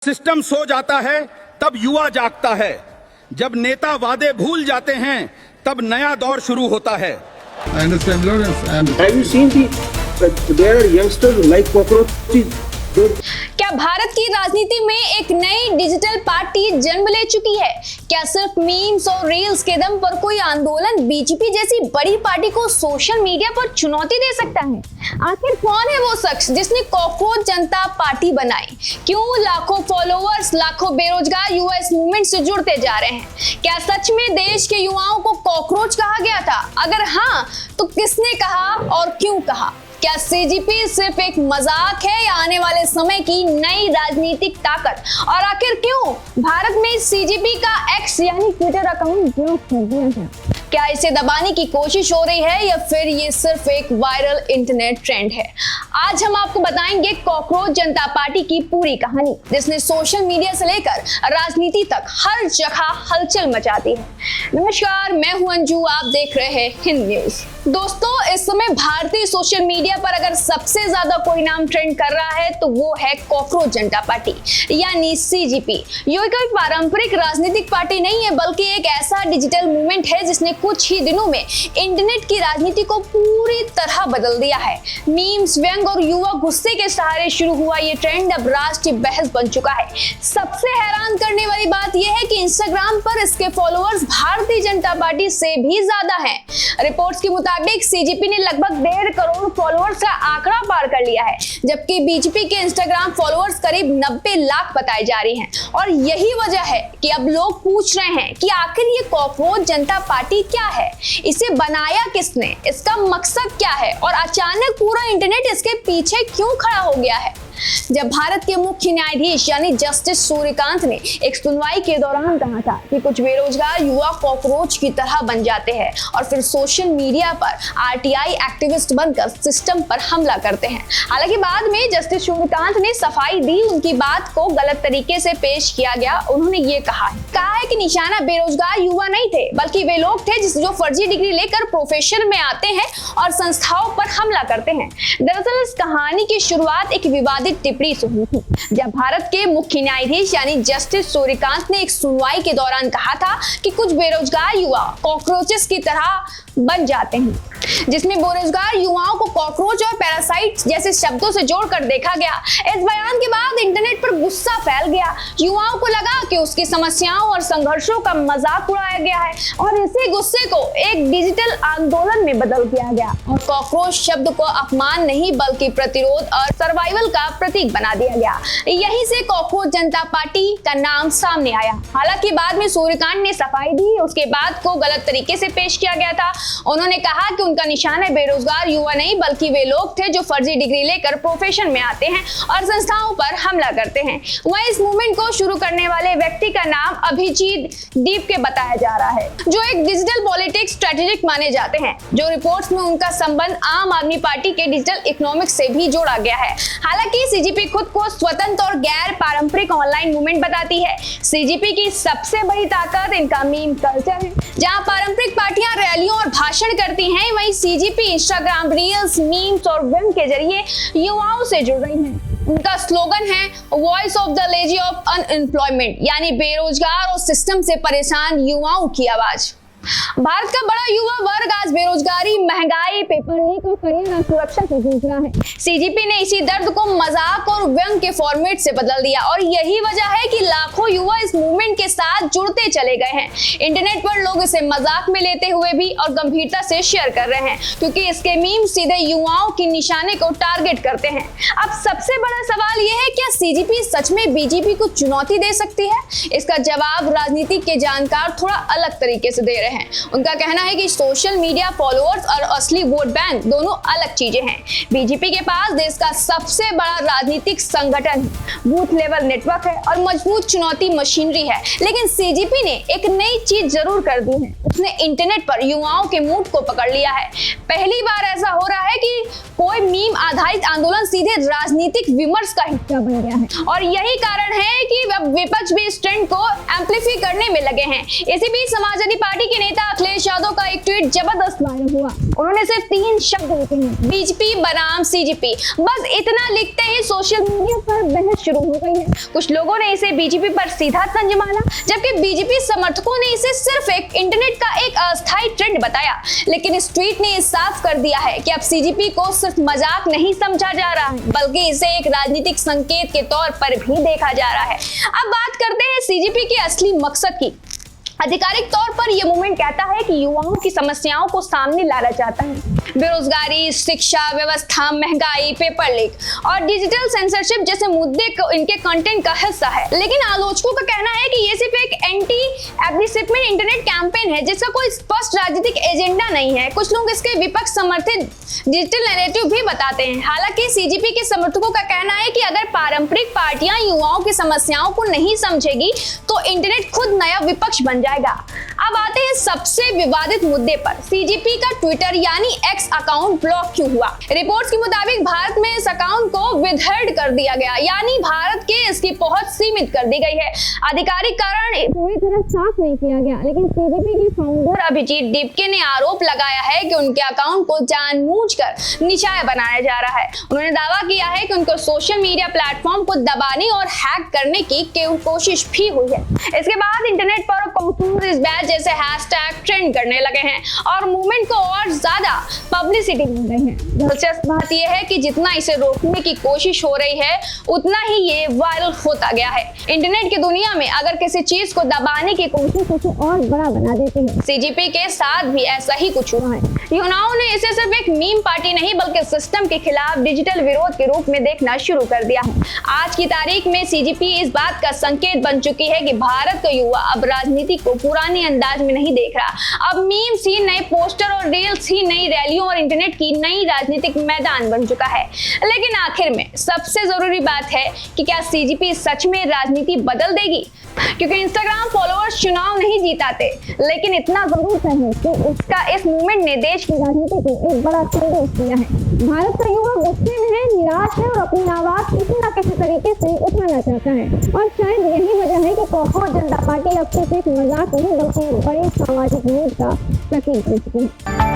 System so जाता है तब युवा जागता है, जब नेता वादे भूल जाते हैं तब नया दौर शुरू होता है। I understand, Lawrence. And Have you seen there are youngsters like cockroaches? क्या भारत की राजनीति में एक नई डिजिटल पार्टी जन्म ले चुकी है? क्या सिर्फ मीम्स और रील्स के दम पर कोई आंदोलन बीजेपी जैसी बड़ी पार्टी को सोशल मीडिया पर चुनौती दे सकता है? आखिर कौन है वो शख्स जिसने कॉकरोच जनता पार्टी बनाई? क्यों लाखों फॉलोअर्स, लाखों बेरोजगार युवा इस मूवमेंट से जुड़ते जा रहे हैं? क्या सच में देश के युवाओं को कॉकरोच कहा गया था? अगर हाँ, तो किसने कहा और क्यों कहा? क्या सीजीपी सिर्फ एक मजाक है या आने वाले समय की नई राजनीतिक ताकत? और आखिर क्यों भारत में सीजीपी का एक्स यानी ट्विटर अकाउंट ब्लॉक कर दिया है? क्या इसे दबाने की कोशिश हो रही है या फिर ये सिर्फ एक वायरल इंटरनेट ट्रेंड है? आज हम आपको बताएंगे कॉकरोच जनता पार्टी की पूरी कहानी, जिसने सोशल मीडिया से लेकर राजनीति तक हर जगह हलचल मचा दी है। नमस्कार, मैं हूं अंजू, आप देख रहे हैं हिंद न्यूज। दोस्तों, इस समय भारतीय सोशल मीडिया पर अगर सबसे ज्यादा कोई नाम ट्रेंड कर रहा है तो वो है कॉकरोच जनता पार्टी यानी सीजीपी। ये कोई पारंपरिक राजनीतिक पार्टी नहीं है, बल्कि एक ऐसा डिजिटल मूवमेंट है जिसने कुछ ही दिनों में इंटरनेट की राजनीति को पूरी तरह बदल दिया है। मीम्स, व्यंग और युवा गुस्से के सहारे शुरू हुआ ये ट्रेंड अब राष्ट्रीय बहस बन चुका है। सबसे हैरान करने वाली बात यह है कि इंस्टाग्राम पर इसके फॉलोअर्स भारतीय जनता पार्टी से भी ज्यादा हैं। रिपोर्ट्स के मुताबिक सीजीपी ने लगभग 1.5 करोड़ फॉलोअर्स का आंकड़ा पार कर लिया है, जबकि बीजेपी के इंस्टाग्राम फॉलोअर्स करीब 90 लाख बताए जा रहे हैं। और यही वजह है कि अब लोग पूछ रहे हैं कि आखिर ये कॉकरोच जनता पार्टी क्या है, इसे बनाया किसने, इसका मकसद क्या है और अचानक पूरा इंटरनेट इसके पीछे क्यों खड़ा हो गया है? जब भारत के मुख्य न्यायाधीश यानी जस्टिस सूर्यकांत ने एक सुनवाई के दौरान कहा था कि कुछ बेरोजगार युवा कॉकरोच की तरह बन जाते हैं और फिर सोशल मीडिया पर आरटीआई एक्टिविस्ट बनकर सिस्टम पर हमला करते हैं। हालांकि बाद में जस्टिस सूर्यकांत ने सफाई दी, उनकी बात को गलत तरीके से पेश किया गया। उन्होंने ये कहा है कि निशाना बेरोजगार युवा नहीं थे, बल्कि वे लोग थे जो फर्जी डिग्री लेकर प्रोफेशन में आते हैं और संस्थाओं पर हमला करते हैं। दरअसल इस कहानी की शुरुआत एक विवादित टिप्पणी से हुई थी, जब भारत के मुख्य न्यायाधीश यानी जस्टिस सूर्यकांत ने एक सुनवाई के दौरान कहा था कि कुछ बेरोजगार युवा कॉकरोचेस की तरह बन जाते हैं, जिसमें बेरोजगार युवाओं को कॉकरोच और पैरासाइट्स जैसे शब्दों से जोड़कर देखा गया। इस बयान के बाद इंटरनेट पर गुस्सा फैल गया। युवाओं को लगा कि उसकी समस्याओं और संघर्षों का मजाक उड़ाया गया है और इसी गुस्से को एक डिजिटल आंदोलन में बदल दिया गया और कॉकरोच शब्द को अपमान नहीं बल्कि प्रतिरोध और सर्वाइवल का प्रतीक बना दिया गया। यहीं से कॉकरोच जनता पार्टी का नाम सामने आया। हालांकि बाद में सूर्यकांत ने सफाई दी, उसके बाद को गलत तरीके से पेश किया गया था। उन्होंने कहा कि उनका निशाना बेरोजगार युवा नहीं बल्कि वे लोग थे जो फर्जी डिग्री लेकर प्रोफेशन में आते हैं और संस्थाओं पर हमला करते हैं। वहीं इस मूवमेंट को शुरू करने वाले व्यक्ति का नाम अभिजीत दीप के बताया जा रहा है, जो एक डिजिटल पॉलिटिक्स स्ट्रेटेजिक माने जाते हैं। जो रिपोर्ट्स में उनका संबंध आम आदमी पार्टी के डिजिटल इकोनॉमिक्स से भी जोड़ा गया है। हालांकि सीजीपी खुद को स्वतंत्र और गैर पारंपरिक ऑनलाइन मूवमेंट बताती है। सीजीपी की सबसे बड़ी ताकत इनका मीम कल्चर है। जहां पारंपरिक पार्टियां रैलियों और भाषण करती हैं, वहीं सीजीपी इंस्टाग्राम रील्स, मीम्स और व्यंग के जरिए युवाओं से जुड़ रही है। उनका स्लोगन है voice of the lazy of unemployment यानी बेरोजगार और सिस्टम से परेशान युवाओं की आवाज। भारत का बड़ा युवा वर्ग आज बेरोजगारी, महंगाई, पेपर लीक और करियर असुरक्षा से जूझ रहा है। सीजीपी ने इसी दर्द को मजाक और व्यंग के फॉर्मेट से बदल दिया और यही वजह है कि लाखों युवा इस मूवमेंट के साथ जुड़ते चले गए हैं। इंटरनेट पर लोग इसे मजाक में लेते हुए भी और गंभीरता से शेयर कर रहे हैं, क्योंकि इसके मीम सीधे युवाओं की निशाने को टारगेट करते हैं। अब सबसे बड़ा सवाल यह है, क्या सीजीपी सच में बीजेपी को चुनौती दे सकती है? इसका जवाब राजनीति के जानकार थोड़ा अलग तरीके से दे रहे हैं। उनका कहना है कि सोशल मीडिया फॉलोअर्स और असली वोट बैंक दोनों अलग चीजें हैं। बीजेपी के पास देश का सबसे बड़ा राजनीतिक संगठन, बूथ लेवल नेटवर्क है और मजबूत चुनौती मशीनरी है, लेकिन सीजीपी ने एक नई चीज जरूर कर दी है। उसने इंटरनेट पर युवाओं के मूड को पकड़ लिया है। पहली बार ऐसा हो रहा है कि कोई मीम आधारित आंदोलन सीधे राजनीतिक विमर्श का हिस्सा बन गया है और यही कारण है कि अब विपक्ष विपक्ष भी इस ट्रेंड को एम्पलीफाई करने में लगे हैं। इसी बीच समाजवादी पार्टी के नेता अखिलेश यादव का एक ट्वीट जबरदस्त वायरल हुआ। उन्होंने सिर्फ 3 शब्द लिखे हैं, बीजेपी बनाम सीजेपी। बस इतना लिखते ही सोशल मीडिया पर बहस शुरू हो गई है। कुछ लोगों ने इसे बीजेपी पर सीधा तंज मारा, जबकि बीजेपी समर्थकों ने इसे सिर्फ एक इंटरनेट का एक अस्थायी ट्रेंड बताया। लेकिन इस ट्वीट ने साफ कर दिया है कि अब सीजेपी को सिर्फ मजाक नहीं समझा जा रहा है, बल्कि इसे एक राजनीतिक संकेत के तौर पर भी देखा जा रहा है। अब बात करते हैं सीजेपी के असली मकसद की। आधिकारिक तौर पर यह मूवमेंट कहता है कि युवाओं की समस्याओं को सामने लाना चाहता है। बेरोजगारी, शिक्षा व्यवस्था, महंगाई, पेपर लीक और डिजिटल सेंसरशिप जैसे मुद्दे इनके कंटेंट का हिस्सा है। लेकिन आलोचकों का कहना है कि ये सिर्फ एक एंटी एब्लिशमेंट इंटरनेट कैंपेन है, जिसका कोई स्पष्ट राजनीतिक एजेंडा नहीं है। कुछ लोग इसके विपक्ष समर्थित डिजिटल नैरेटिव भी बताते हैं। हालांकि सीजेपी के समर्थकों का कहना है कि अगर पारंपरिक पार्टियां युवाओं की समस्याओं को नहीं समझेगी तो इंटरनेट खुद नया विपक्ष बन जाएगा। अब आते हैं सबसे विवादित मुद्दे पर, सीजेपी का ट्विटर यानी एक्स अकाउंट ब्लॉक क्यों हुआ। रिपोर्ट्स के मुताबिक भारत में इस अकाउंट को विदहर्ड कर दिया गया, यानी भारत के इसकी पहुंच सीमित कर दी गई है। आधिकारिक कारण पूरी तरह साफ नहीं किया गया, लेकिन सीजेपी के फाउंडर अभिजीत डिपके ने आरोप लगाया है कि उनके अकाउंट को जानबूझकर निशाना बनाया जा रहा है। उन्होंने दावा किया है कि उनको सोशल मीडिया प्लेटफॉर्म को दबाने और हैक करने की कोशिश भी हुई है। इसके बाद इंटरनेट पर इस बैच जैसे हैशटैग ट्रेंड करने लगे हैं और मूवमेंट को और ज्यादा पब्लिसिटी मिल रही है। दिलचस्प बात यह है कि जितना इसे रोकने की कोशिश हो रही है, उतना ही ये वायरल होता गया है। इंटरनेट की दुनिया में अगर किसी चीज को दबाने की कोशिश उसे और बड़ा बना देती है। सीजेपी के साथ भी ऐसा ही कुछ हुआ है। युवाओं ने इसे सिर्फ एक मीम पार्टी नहीं, बल्कि सिस्टम के खिलाफ डिजिटल विरोध के रूप में देखना शुरू कर दिया है। आज की तारीख में सीजेपी इस बात का संकेत बन चुकी है कि भारत का युवा अब राजनीति को पुराने अंदाज में नहीं देख रहा। अब मीम्स ही नए पोस्टर और रील्स ही नई रैलियों और इंटरनेट की नई राजनीतिक मैदान बन चुका है। लेकिन आखिर में सबसे जरूरी बात है कि क्या सीजेपी सच में राजनीति बदल देगी? क्योंकि इंस्टाग्राम फॉलोअर्स चुनाव नहीं जीताते, लेकिन इतना जरूर है कि उसका इस मूवमेंट ने देश की राजनीति को एक बड़ा संदेश दिया है। भारत का युवा गुस्से में है, निराश है और अपनी आवाज किसी न किसी तरीके से उठाना चाहता है। और शायद यही वजह है कि बहुजन जनता पार्टी अब सिर्फ एक मजाक नहीं, बल्कि बड़े सामाजिक मूड का प्रतीक है।